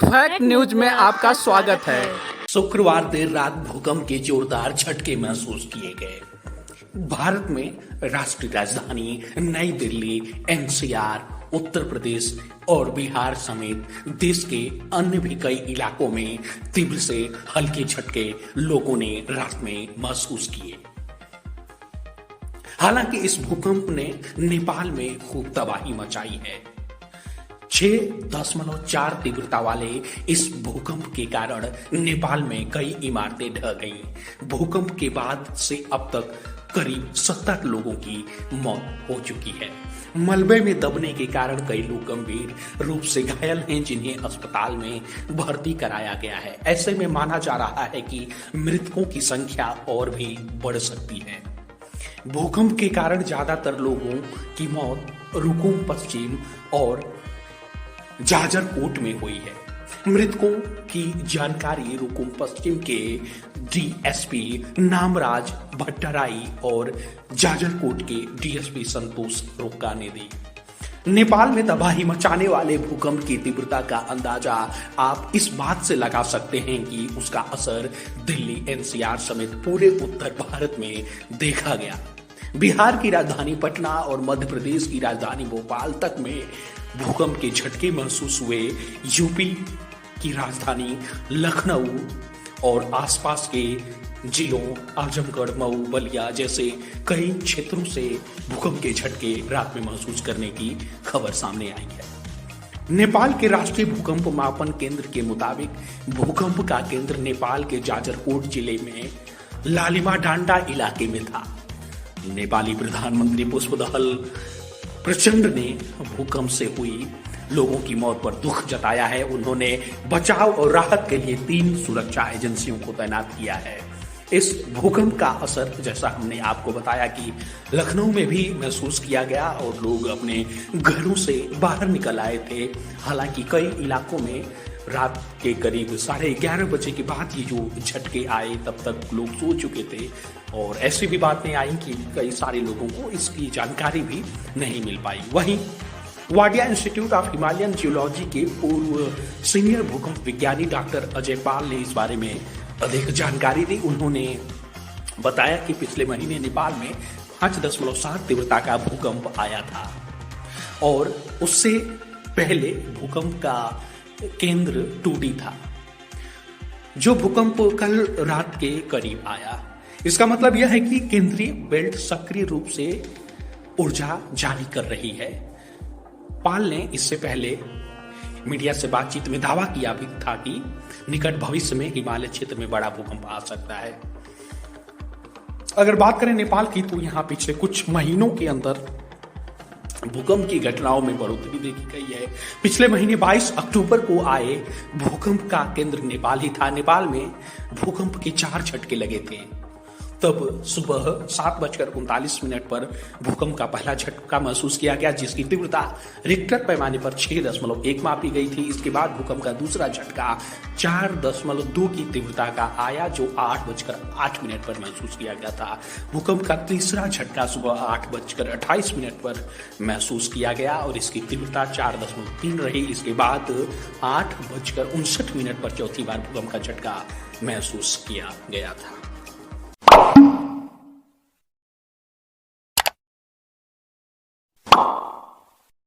Fact news में आपका स्वागत है। शुक्रवार देर रात भूकंप के जोरदार झटके महसूस किए गए। भारत में राष्ट्रीय राजधानी नई दिल्ली, एनसीआर, उत्तर प्रदेश और बिहार समेत देश के अन्य भी कई इलाकों में तीव्र से हल्के झटके लोगों ने रात में महसूस किए। हालांकि इस भूकंप ने नेपाल में खूब तबाही मचाई है। 6.4 तीव्रता वाले इस भूकंप के कारण नेपाल में कई इमारतें ढह गईं। भूकंप के बाद से अब तक करीब 70 लोगों की मौत हो चुकी है। मलबे में दबने के कारण कई लोग गंभीर रूप से घायल हैं, जिन्हें अस्पताल में भर्ती कराया गया है। ऐसे में माना जा रहा है कि मृतकों की संख्या और भी बढ़ सकती है। भूकंप के कारण ज्यादातर लोगों की मौत रुकुम पश्चिम और जाजरकोट में हुई है। मृतकों की जानकारी रुकुम पश्चिम के डीएसपी नामराज भट्टराई और जाजरकोट के डीएसपी संतोष रोका ने दी। नेपाल में तबाही मचाने वाले भूकंप की तीव्रता का अंदाजा आप इस बात से लगा सकते हैं कि उसका असर दिल्ली, एनसीआर समेत पूरे उत्तर भारत में देखा गया। बिहार की राजधानी पटना और मध्य प्रदेश की राजधानी भोपाल तक में भूकंप के झटके महसूस हुए। यूपी की राजधानी लखनऊ और आसपास के जिलों आजमगढ़, मऊ, बलिया जैसे कई क्षेत्रों से भूकंप के झटके रात में महसूस करने की खबर सामने आई है। नेपाल के राष्ट्रीय भूकंप मापन केंद्र के मुताबिक भूकंप का केंद्र नेपाल के जाजरकोट जिले में लालिमा डांडा इलाके में था। नेपाली प्रधानमंत्री पुष्पदहल प्रचंड ने भूकंप से हुई लोगों की मौत पर दुख जताया है। उन्होंने बचाव और राहत के लिए 3 सुरक्षा एजेंसियों को तैनात किया है। इस भूकंप का असर, जैसा हमने आपको बताया कि लखनऊ में भी महसूस किया गया और लोग अपने घरों से बाहर निकल आए थे। हालांकि कई इलाकों में रात के करीब 11:30 बजे के बाद ये जो झटके आए, तब तक लोग सो चुके थे और ऐसी भी बातें आई कि कई सारे लोगों को इसकी जानकारी भी नहीं मिल पाई। वहीं Wadia institute of Himalayan geology के पूर्व सीनियर भूकंप विज्ञानी डॉक्टर अजय पाल ने इस बारे में अधिक जानकारी दी। उन्होंने बताया कि पिछले महीने नेपाल में 5.7 तीव्रता का भूकंप आया था और उससे पहले भूकंप का केंद्र 2D था। जो भूकंप कल रात के करीब आया, इसका मतलब यह है कि केंद्रीय बेल्ट सक्रिय रूप से ऊर्जा जारी कर रही है। पाल ने इससे पहले मीडिया से बातचीत में दावा किया भी था कि निकट भविष्य में हिमालय क्षेत्र में बड़ा भूकंप आ सकता है। अगर बात करें नेपाल की, तो यहां पिछले कुछ महीनों के अंदर भूकंप की घटनाओं में बढ़ोतरी देखी गई है। पिछले महीने 22 अक्टूबर को आए भूकंप का केंद्र नेपाल ही था। नेपाल में भूकंप के 4 झटके लगे थे। तब सुबह 7:39 पर भूकंप का पहला झटका महसूस किया गया, जिसकी तीव्रता रिक्टर पैमाने पर 6.1 मापी गई थी। इसके बाद भूकंप का दूसरा झटका 4.2 की तीव्रता का आया, जो 8:08 पर महसूस किया गया था। भूकंप का तीसरा झटका सुबह 8:28 पर महसूस किया गया और इसकी तीव्रता 4.3 रही। इसके बाद 8:59 पर चौथी बार भूकंप का झटका महसूस किया गया था।